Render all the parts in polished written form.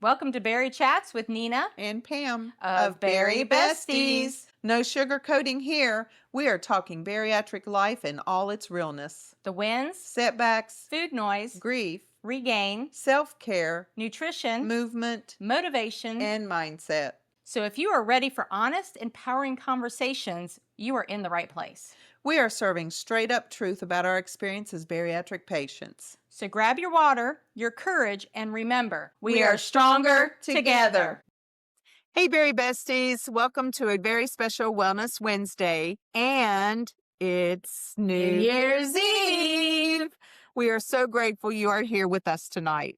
Welcome to Chats with Nina and Pam of Bari-Bestiez. No sugarcoating here. We are talking bariatric life in all its realness. The wins, Setbacks, food noise, grief, regain, self-care, nutrition, movement, motivation, and mindset. So if you are ready for honest, empowering conversations, you are in the right place. We are serving straight up truth about our experience as bariatric patients. So grab your water, your courage, and remember, we are stronger together. Hey, Bari-Besties. Welcome to a very special Wellness Wednesday, and it's New Year's Eve. We are so grateful you are here with us tonight.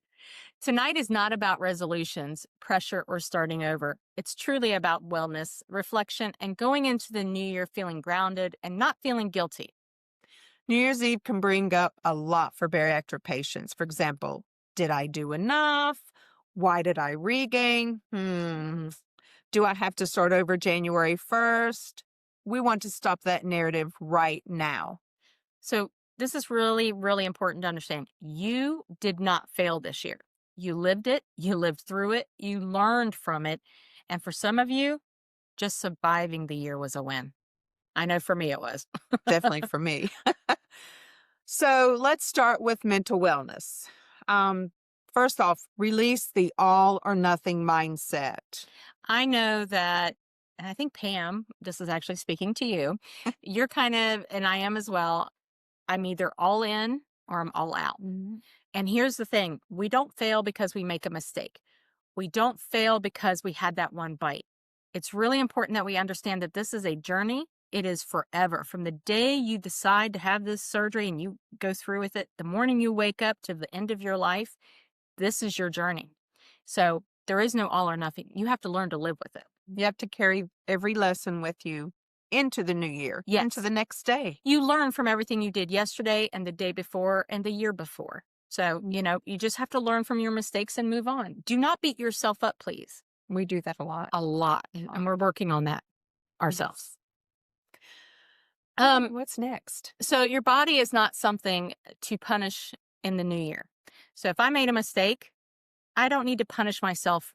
Tonight is not about resolutions, pressure, or starting over. It's truly about wellness, reflection, and going into the new year feeling grounded and not feeling guilty. New Year's Eve can bring up a lot for bariatric patients. For example, did I do enough? Why did I regain? Do I have to start over January 1st? We want to stop that narrative right now. So this is really, really important to understand. You did not fail this year. You lived it. You lived through it. You learned from it. And for some of you, just surviving the year was a win. I know for me it was. Definitely for me. So let's start with mental wellness. First off, release the all or nothing mindset. I know that, and I think Pam, this is actually speaking to you. You're kind of, and I am as well, I'm either all in or I'm all out. Mm-hmm. And here's the thing. We don't fail because we make a mistake. We don't fail because we had that one bite. It's really important that we understand that this is a journey. It is forever. From the day you decide to have this surgery and you go through with it, the morning you wake up to the end of your life, this is your journey. So there is no all or nothing. You have to learn to live with it. You have to carry every lesson with you into the new year, into the next day. You learn from everything you did yesterday and the day before and the year before. So, you just have to learn from your mistakes and move on. Do not beat yourself up, please. We do that a lot. A lot. And we're working on that ourselves. What's next? So your body is not something to punish in the new year. So if I made a mistake, I don't need to punish myself,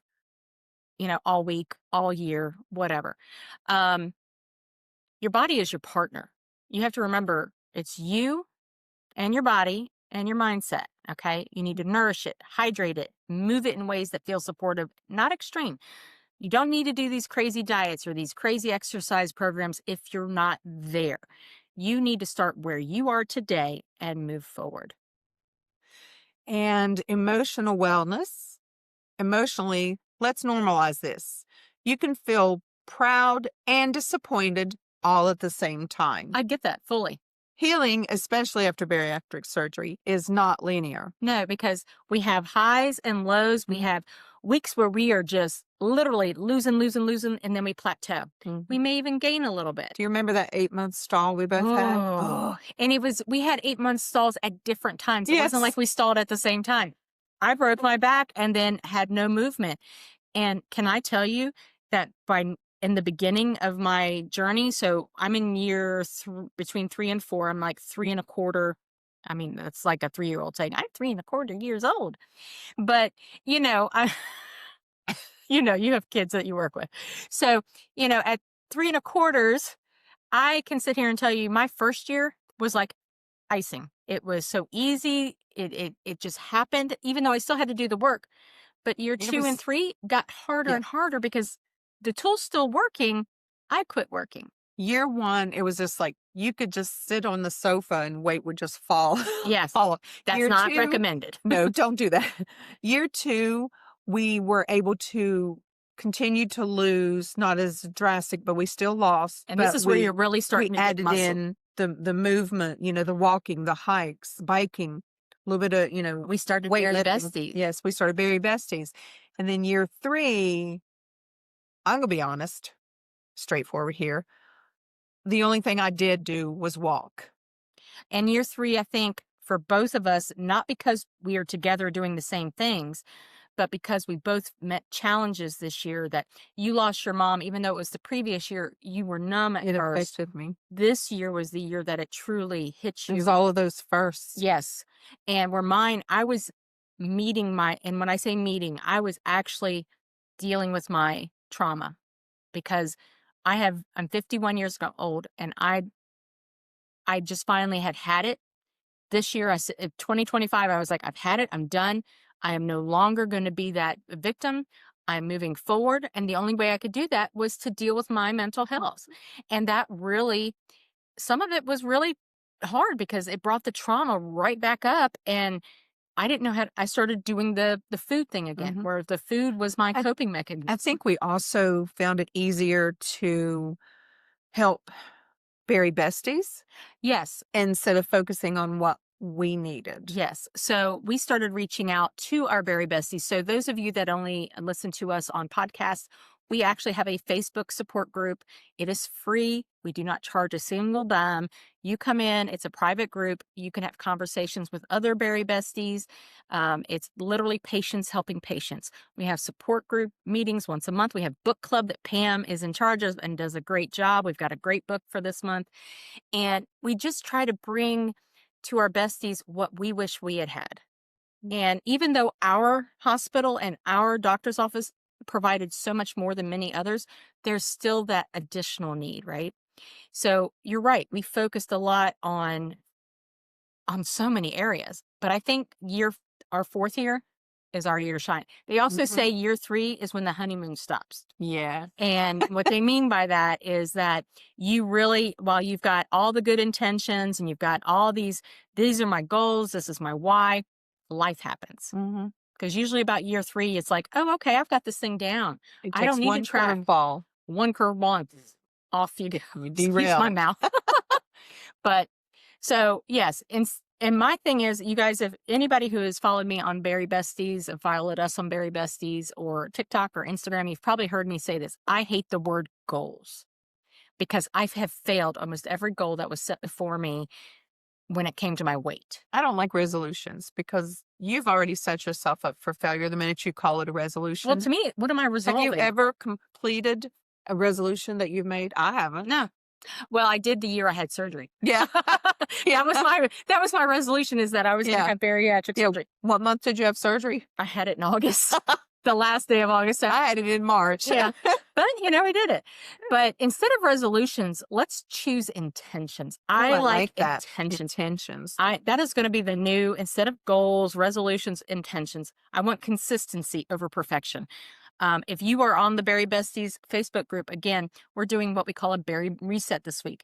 all week, all year, whatever. Your body is your partner. You have to remember it's you and your body and your mindset, okay? You need to nourish it, hydrate it, move it in ways that feel supportive, not extreme. You don't need to do these crazy diets or these crazy exercise programs if you're not there. You need to start where you are today and move forward. And emotional wellness. Emotionally, let's normalize this. You can feel proud and disappointed all at the same time. I get that fully. Healing, especially after bariatric surgery, is not linear. No, because we have highs and lows. We have weeks where we are just literally losing, and then we plateau. We may even gain a little bit. Do you remember that 8-month stall we both had? And we had 8-month stalls at different times. It Yes. wasn't like we stalled at the same time. I broke my back and then had no movement. And can I tell you that in the beginning of my journey, so I'm in year between 3 and 4, I'm like 3 1/4. I mean, that's like a 3-year-old saying, I'm 3 1/4 years old. But, you have kids that you work with. So, at 3 1/4, I can sit here and tell you my first year was like icing. It was so easy. It just happened, even though I still had to do the work. But year 2 and 3 got harder and harder because the tool's still working. I quit working. Year 1, it was just like you could just sit on the sofa and weight would just fall. Yes, that's Year not 2, recommended. No, don't do that. Year 2, we were able to continue to lose, not as drastic, but we still lost. And this is where you're really starting to get added muscle. in the movement, the walking, the hikes, biking, a little bit of, we started Bari-Bestiez. Yes, we started Bari-Bestiez. And then year 3, I'm going to be honest, straightforward here. The only thing I did do was walk. And year 3, I think for both of us, not because we are together doing the same things, but because we both met challenges this year that you lost your mom, even though it was the previous year, you were numb at first. Affected me. This year was the year that it truly hit you. It was all of those firsts. Yes. And where mine, I was and when I say meeting, I was actually dealing with my trauma because I'm 51 years old, and I just finally had it. This year, 2025, I was like, I've had it. I'm done. I am no longer going to be that victim. I'm moving forward. And the only way I could do that was to deal with my mental health. And that really, some of it was really hard because it brought the trauma right back up. And I didn't know I started doing the food thing again, Mhm. where the food was my I coping mechanism. I think we also found it easier to help Bari-Besties Yes. instead of focusing on what we needed. Yes. So we started reaching out to our Bari-Besties. So those of you that only listen to us on podcasts, we actually have a Facebook support group. It is free. We do not charge a single dime. You come in, it's a private group. You can have conversations with other Bari-Besties. It's literally patients helping patients. We have support group meetings once a month. We have book club that Pam is in charge of and does a great job. We've got a great book for this month. And we just try to bring to our besties what we wish we had had. And even though our hospital and our doctor's office provided so much more than many others, there's still that additional need, right? So you're right. We focused a lot on so many areas, but I think our fourth year is our year to shine. They also Mhm. say year 3 is when the honeymoon stops. Yeah. And what they mean by that is that you really, while you've got all the good intentions and you've got all these are my goals, this is my why, life happens. Mhm. Because usually about year 3, it's like, oh, okay, I've got this thing down. It I don't takes need to one track curveball. one curveball and off you go. You Excuse my derail. mouth. But so yes, and my thing is, you guys, if anybody who has followed me on Bari-Besties and followed us on Bari-Besties or TikTok or Instagram, you've probably heard me say this. I hate the word goals because I have failed almost every goal that was set before me when it came to my weight. I don't like resolutions because you've already set yourself up for failure the minute you call it a Well, resolution. to me, what am I Have you resolving? ever completed a resolution that you've made? I haven't. No. Well, I did the year I had surgery. Yeah. That was my resolution, is that I was going to Yeah. have bariatric Yeah. surgery. What month did you have surgery? I had it in August. The last day of August. So I had it in March. yeah. But, we did it. But instead of resolutions, let's choose intentions. Oh, I I like like that. intentions. Intentions. That is going to be the new, instead of goals, resolutions, intentions. I want consistency over perfection. If you are on the Bari-Besties Facebook group, again, we're doing what we call a berry reset this week.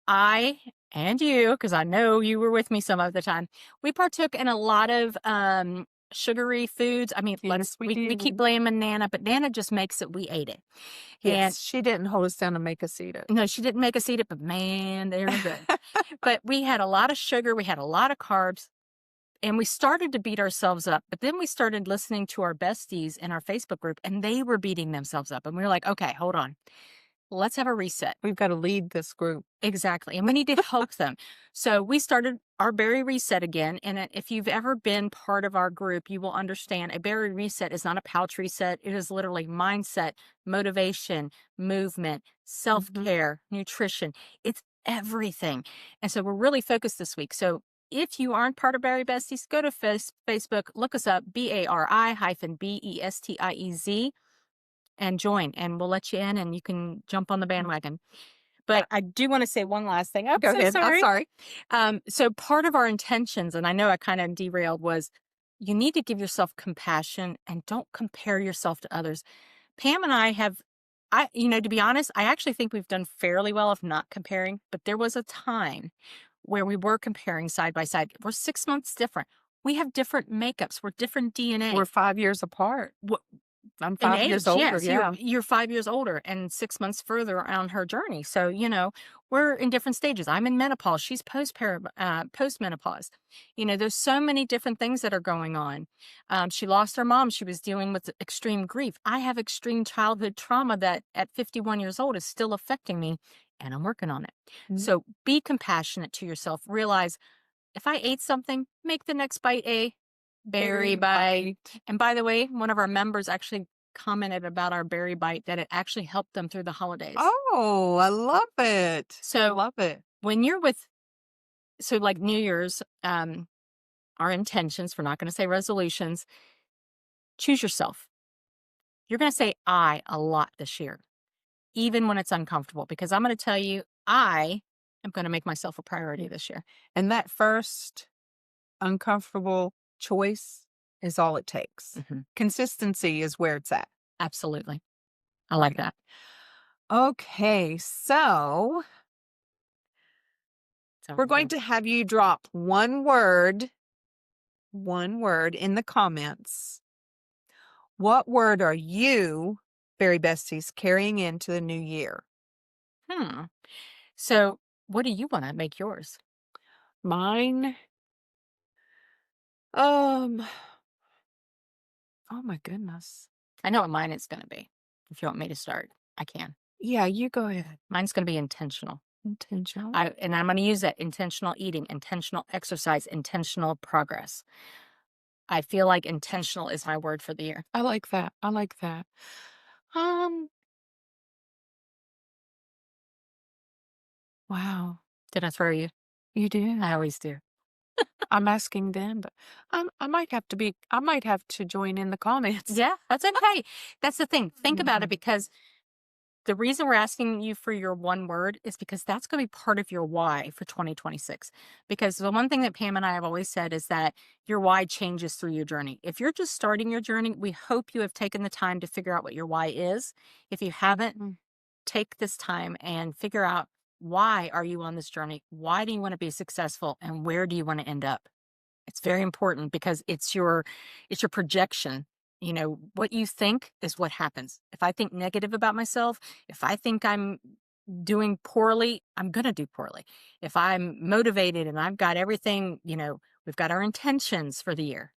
I and you, because I know you were with me some of the time, we partook in a lot of sugary foods. I mean, Yes, we we keep did. blaming Nana, but Nana just makes it. We ate it. And Yes, she didn't hold us down to make us eat it. no, she didn't make us eat it, but man, they were good. But we had a lot of sugar, we had a lot of carbs, and we started to beat ourselves up. But then we started listening to our besties in our Facebook group, and they were beating themselves up. And we were like, okay, hold on. Let's have a reset. We've got to lead this group. Exactly. And we need to help them. So we started our berry reset again. And if you've ever been part of our group, you will understand a berry reset is not a pouch reset. It is literally mindset, motivation, movement, self-care, nutrition. It's everything. And so we're really focused this week. So if you aren't part of Bari-Besties, go to Facebook, look us up, BARI-BESTIEZ, and join, and we'll let you in and you can jump on the bandwagon. But I do want to say one last thing. I'm Go so ahead. I'm sorry. sorry. So part of our intentions, and I know I kind of derailed, was you need to give yourself compassion and don't compare yourself to others. Pam and to be honest, I actually think we've done fairly well of not comparing, but there was a time where we were comparing side by side. We're 6 months different. We have different makeups. We're different DNA. We're 5 years apart. I'm In 5 years age, older. yes, Yeah. you're 5 years older and 6 months further on her journey. So, we're in different stages. I'm in menopause. She's postmenopause. There's so many different things that are going on. She lost her mom. She was dealing with extreme grief. I have extreme childhood trauma that at 51 years old is still affecting me, and I'm working on it. Mhm. So be compassionate to yourself. Realize if I ate something, make the next bite a berry bite. And by the way, one of our members actually commented about our berry bite that it actually helped them through the holidays. Oh, I love it. I So love it. when like New Year's, our intentions, we're not going to say resolutions, choose yourself. You're going to say I a lot this year, even when it's uncomfortable, because I'm going to tell you, I am going to make myself a priority this year. And that first uncomfortable choice is all it takes. Consistency is where it's at. Absolutely. I like that. Okay, so we're going to have you drop one word in the comments. What word are you, Bari-Bestiez, carrying into the new year? So what do you want to make yours? Mine, oh my goodness. I know what mine is going to be. If you want me to start, I can. Yeah, you go ahead. Mine's going to be intentional. Intentional. And I'm going to use that: intentional eating, intentional exercise, intentional progress. I feel like intentional is my word for the year. I like that. I like that. Wow. Did I throw you? You do. I always do. I'm asking them, but I might have to join in the comments. Yeah, that's okay. That's the thing. Think about it, because the reason we're asking you for your one word is because that's going to be part of your why for 2026. Because the one thing that Pam and I have always said is that your why changes through your journey. If you're just starting your journey, we hope you have taken the time to figure out what your why is. If you haven't, take this time and figure out, why are you on this journey? Why do you want to be successful? And where do you want to end up? It's very important, because it's your projection. You know, what you think is what happens. If I think negative about myself, if I think I'm doing poorly, I'm going to do poorly. If I'm motivated and I've got everything, we've got our intentions for the year.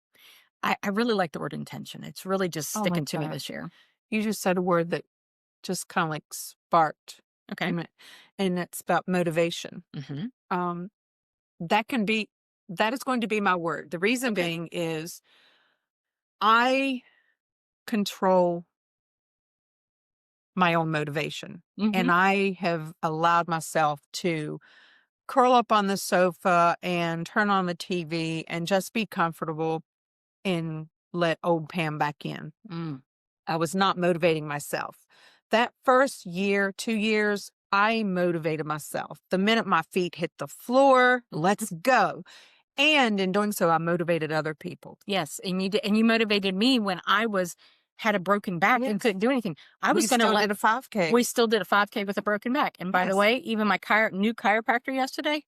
I really like the word intention. It's really just sticking to me this year. You just said a word that just kind of like sparked. Okay. And it's about motivation. That is going to be my word. The reason being is I control my own motivation. And I have allowed myself to curl up on the sofa and turn on the TV and just be comfortable and let old Pam back in. I was not motivating myself. That first year, 2 years, I motivated myself. The minute my feet hit the floor, let's go. And in doing so, I motivated other people. Yes, and you motivated me when I had a broken back and couldn't do anything. We still did a 5K. We still did a 5K with a broken back. And by the way, even my new chiropractor yesterday,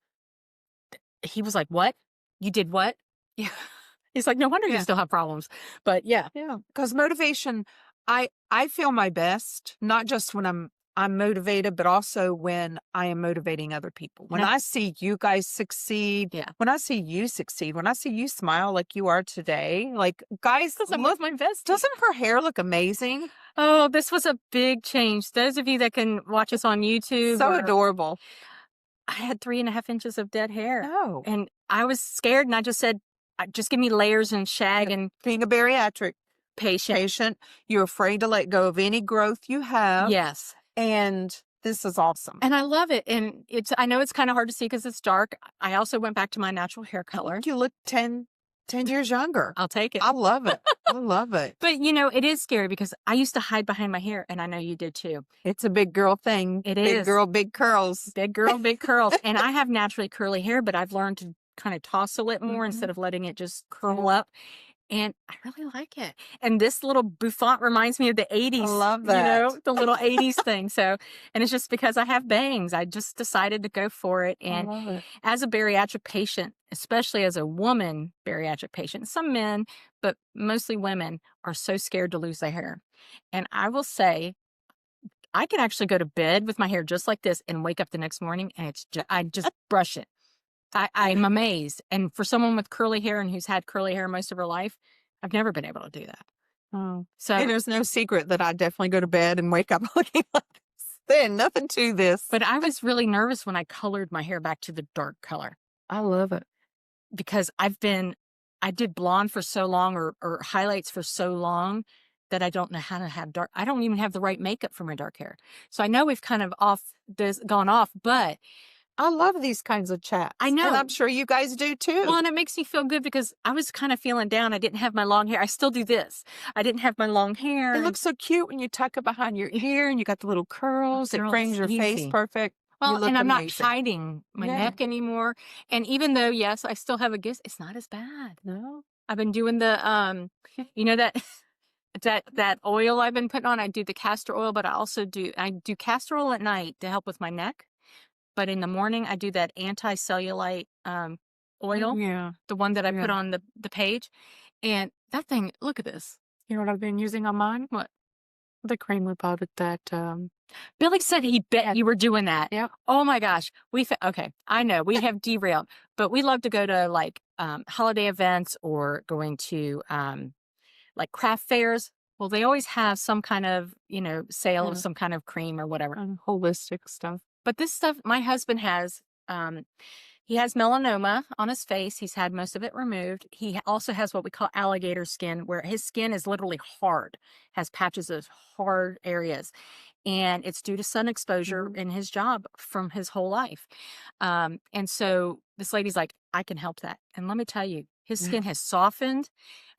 he was like, "What? You did what?" Yeah. He's like, "No wonder you still have problems." But yeah, because motivation, I feel my best not just when I'm motivated, but also when I am motivating other people. When I see you guys succeed, when I see you succeed, when I see you smile like you are today, like, guys, I'm with my best. Doesn't her hair look amazing? Oh, this was a big change. Those of you that can watch us on YouTube, so adorable. I had 3.5 inches of dead hair. Oh, and I was scared, and I just said, "Just give me layers and shag." And being a bariatric patient, you're afraid to let go of any growth you have. Yes. And this is awesome. And I love it. And I know it's kind of hard to see because it's dark. I also went back to my natural hair color. I think you look 10 years younger. I'll take it. I love it. I love it. But it is scary, because I used to hide behind my hair, and I know you did too. It's a big girl thing. It is. Big girl, big curls. Big girl, big curls. And I have naturally curly hair, but I've learned to kind of tousle it more instead of letting it just curl up. And I really like it. And this little bouffant reminds me of the 80s. I love that. The little 80s thing. So, and it's just because I have bangs. I just decided to go for it. And I love it. As a bariatric patient, especially as a woman bariatric patient, some men, but mostly women, are so scared to lose their hair. And I will say, I can actually go to bed with my hair just like this and wake up the next morning, and I just brush it. I'm amazed. And for someone with curly hair and who's had curly hair most of her life, I've never been able to do that. Oh. And there's no secret that I definitely go to bed and wake up looking like this. There's nothing to this. But I was really nervous when I colored my hair back to the dark color. I love it. Because I did blonde for so long, or highlights for so long, that I don't know how to have dark. I don't even have the right makeup for my dark hair. So I know we've kind of gone off, but I love these kinds of I chats, and I'm know. sure you guys do Well, too. and it makes me feel good because I was kind of feeling down. I didn't have my long hair. I still do this. I didn't have my long hair It and looks so cute when you tuck it behind your ear and you got the little oh, curls. It girl, frames it's your face easy. perfect. You Well, look and I'm not amazing. hiding my Yeah. neck anymore. And even though, yes, I still have a gift, it's not as bad. No. I've been doing the you know that that oil I've been putting on. I do the castor oil, but I do castor oil at night to help with my neck. But in the morning I do that anti-cellulite Oh, oil, yeah. the one that I put Yeah. on the page. And that thing, look at this. You know what I've been using on mine? What? The cream we bought at that, Billy said he bet you were doing that. yep. Oh my gosh. Okay, I know we have derailed, but we love to go to like holiday events or going to like craft fairs. Well, they always have some kind of, sale of Yeah. some kind of cream or whatever. Holistic stuff. But this stuff my husband has, he has melanoma on his face. He's had most of it removed. He also has what we call alligator skin, where his skin is literally hard, has patches of hard areas. And it's due to sun exposure Mhm. in his job from his whole life. And so this lady's like, I can help that. And let me tell you, his Yeah. skin has softened,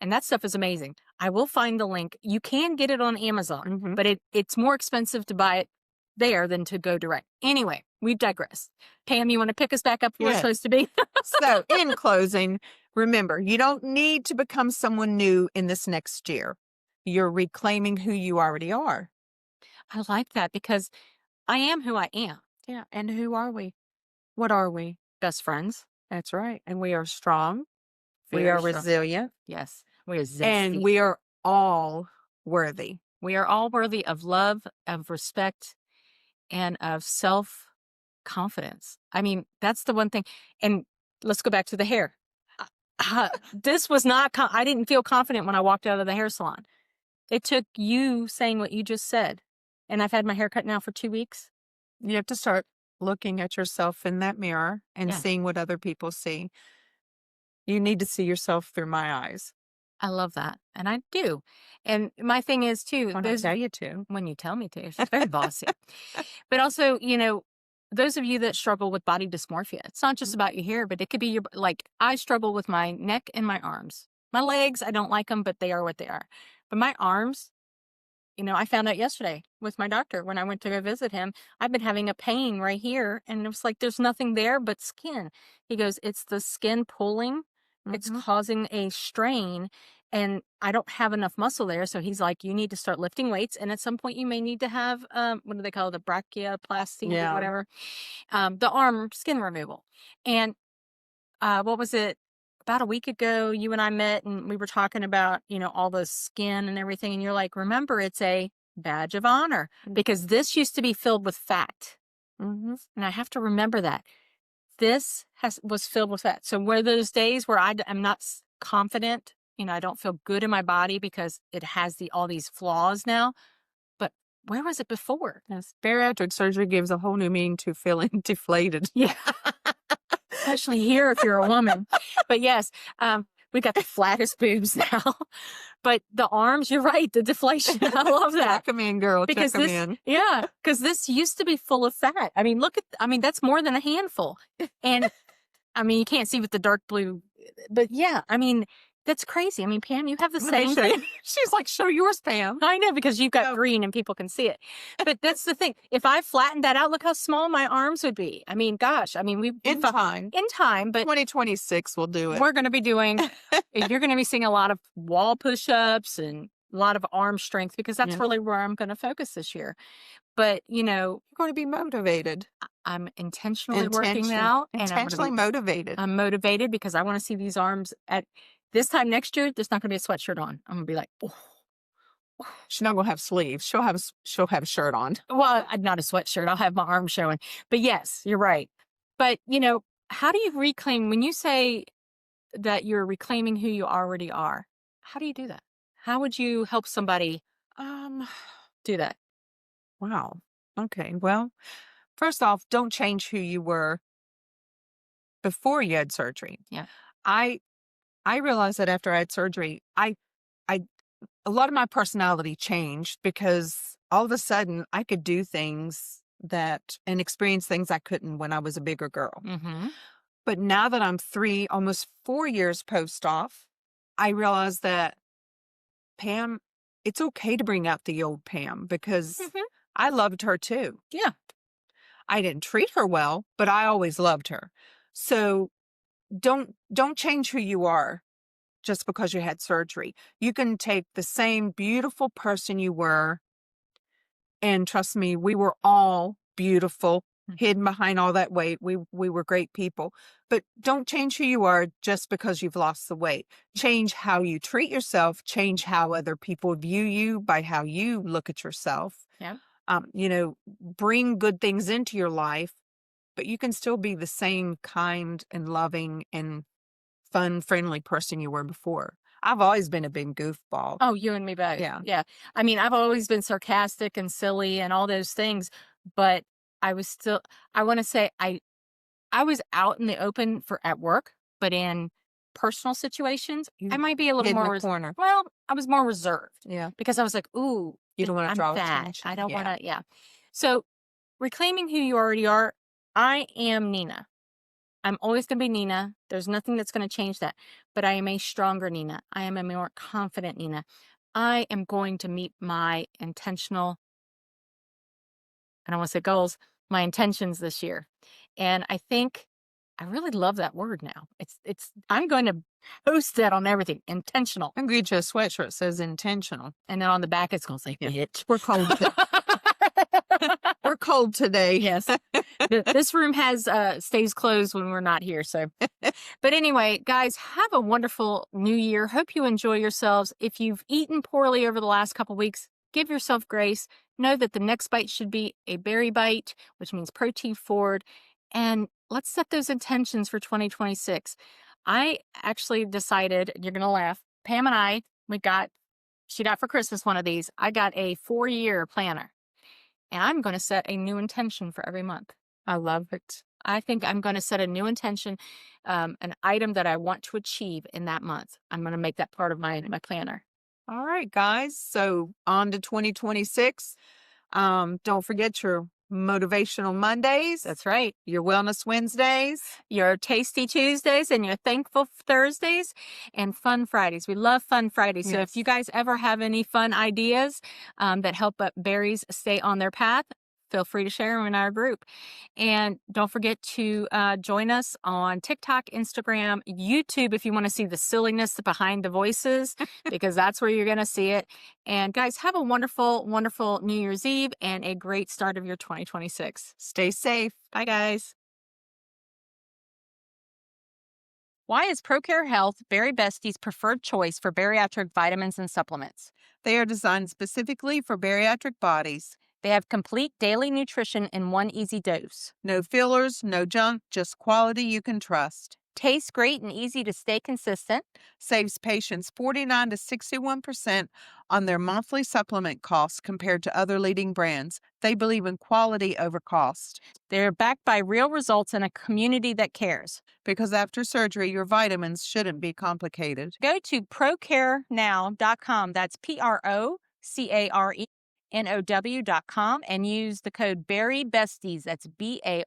and that stuff is amazing. I will find the link. You can get it on Amazon, Mhm. but it's more expensive to buy it there than to go direct. Anyway, we digress. Pam, you want to pick us back up where we're Yes. supposed to be? So, in closing, remember, you don't need to become someone new in this next year. You're reclaiming who you already are. I like that because I am who I am. Yeah. And who are we? What are we? Best friends. That's right. And we are strong. We Very are strong. resilient. Yes. We are And zesty. we are all worthy. We are all worthy of love, of respect, and of self confidence. I mean, that's the one thing. And let's go back to the hair. This was not, I didn't feel confident when I walked out of the hair salon. It took you saying what you just said. And I've had my hair cut now for 2 weeks. You have to start looking at yourself in that mirror and Yeah. seeing what other people see. You need to see yourself through my eyes. I love that. And I do. And my thing is too, When I tell you to. when you tell me to, it's very bossy. But also, those of you that struggle with body dysmorphia, it's not just about your hair, but it could be like I struggle with my neck and my arms. My legs, I don't like them, but they are what they are. But my arms, I found out yesterday with my doctor when I went to go visit him. I've been having a pain right here, and it was like there's nothing there but skin. He goes, it's the skin pulling, it's Mhm. causing a strain, and I don't have enough muscle there. So he's like, you need to start lifting weights, and at some point you may need to have what do they call it, the brachioplasty or Yeah. whatever, the arm skin removal. And what was it? About a week ago, you and I met and we were talking about, all the skin and everything. And you're like, remember, it's a badge of honor because this used to be filled with fat. Mhm. And I have to remember that this was filled with fat. So were those days where am not confident, I don't feel good in my body because it has all these flaws now. But where was it before? Yes. Bariatric surgery gives a whole new meaning to feeling deflated. Yeah. Especially here if you're a woman. But yes, we got the flattest boobs now. But the arms, you're right, the deflation. I love that. Check them in, girl. Because Check them in. because this used to be full of fat. I mean, that's more than a handful. And I mean, you can't see with the dark blue, but yeah, I mean, that's crazy. I mean, Pam, you have the Let me same show you. thing. She's like, show yours, Pam. I know because you've got No. green and people can see it. But that's the thing. If I flattened that out, look how small my arms would be. I mean, gosh, I mean, In time. in time, but 2026 will do it. we're going to be doing, you're going to be seeing a lot of wall push-ups and a lot of arm strength because that's Yeah. really where I'm going to focus this year. But, You're going to be motivated. I'm intentionally working now. And Intentionally motivated. I'm motivated because I want to see these arms at this time next year. There's not going to be a sweatshirt on. I'm going to be like, oh. She's not going to have sleeves. She'll have a shirt on. Well, not a sweatshirt. I'll have my arms showing. But yes, you're right. But, how do you reclaim when you say that you're reclaiming who you already are? How do you do that? How would you help somebody Um, do that? wow. Okay. Well, first off, don't change who you were before you had surgery. Yeah. I realized that after I had surgery, I a lot of my personality changed because all of a sudden I could do things that and experience things I couldn't when I was a bigger girl. Mhm. But now that I'm 3, almost 4 years post-op, I realize that Pam, it's okay to bring out the old Pam because Mhm. I loved her too. Yeah. I didn't treat her well, but I always loved her. So don't change who you are just because you had surgery. You can take the same beautiful person you were, and trust me, we were all beautiful, Mm. hidden behind all that weight. We were great people. But don't change who you are just because you've lost the weight. Change how you treat yourself, change how other people view you by how you look at yourself. Yeah. Bring good things into your life, but you can still be the same kind and loving and fun, friendly person you were before. I've always been a big goofball. Oh, you and me both. Yeah. Yeah. I mean, I've always been sarcastic and silly and all those things, but I was still I wanna say I was out in the open for at work, but in personal situations, I You might be a little hid in more a corner. well, I was more reserved Yeah. because I was like, "Ooh, You don't want to I'm draw fat. I attention. don't Yeah. wanna" yeah. So, reclaiming who you already are, I am Nina. I'm always gonna be Nina. There's nothing that's gonna change that. But I am a stronger Nina. I am a more confident Nina. I am going to meet my intentional, I don't want to say goals, my intentions this year. And I think I really love that word now. It's I'm going to post that on everything. Intentional. I'm going to get you a sweatshirt that says intentional. And then on the back it's gonna say Yeah. bitch. We're cold. We're cold today. Yes. This room has stays closed when we're not here. So but anyway, guys, have a wonderful new year. Hope you enjoy yourselves. If you've eaten poorly over the last couple weeks, give yourself grace. Know that the next bite should be a berry bite, which means protein forward. And let's set those intentions for 2026. I actually decided, you're going to laugh, Pam and I, she got for Christmas one of these. I got a 4-year planner, and I'm going to set a new intention for every month. I love it. I think I'm going to set a new intention, an item that I want to achieve in that month. I'm going to make that part of my planner. All right, guys. So on to 2026. Don't forget your motivational Mondays, That's right. your wellness Wednesdays. Your tasty Tuesdays and your thankful Thursdays and fun Fridays. We love fun Fridays. So if you Yes. guys ever have any fun ideas that help berries stay on their path, feel free to share them in our group. And don't forget to join us on TikTok, Instagram, YouTube if you want to see the silliness behind the voices, because that's where you're going to see it. And guys, have a wonderful, wonderful New Year's Eve and a great start of your 2026. Stay safe. Bye, guys. Why is ProCare Health Bari-Bestiez preferred choice for bariatric vitamins and supplements? They are designed specifically for bariatric bodies. They have complete daily nutrition in one easy dose. No fillers, no junk, just quality you can trust. Tastes great and easy to stay consistent. Saves patients 49 to 61% on their monthly supplement costs compared to other leading brands. They believe in quality over cost. They're backed by real results in a community that cares. Because after surgery, your vitamins shouldn't be complicated. Go to procarenow.com. That's PROCARENOW.com and use the code Bari-Bestiez. That's BARIBESTIEZ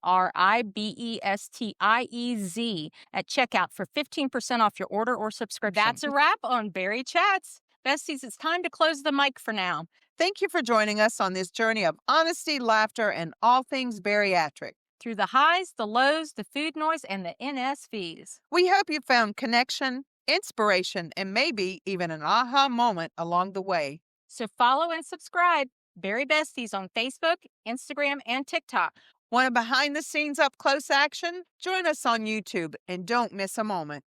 at checkout for 15% off your order or subscription. That's a wrap on Bari Chats. Besties, it's time to close the mic for now. Thank you for joining us on this journey of honesty, laughter, and all things bariatric. Through the highs, the lows, the food noise, and the NSVs. We hope you found connection, inspiration, and maybe even an aha moment along the way. So follow and subscribe Bari-Bestiez on Facebook, Instagram, and TikTok. Want a behind the scenes up close action? Join us on YouTube and don't miss a moment.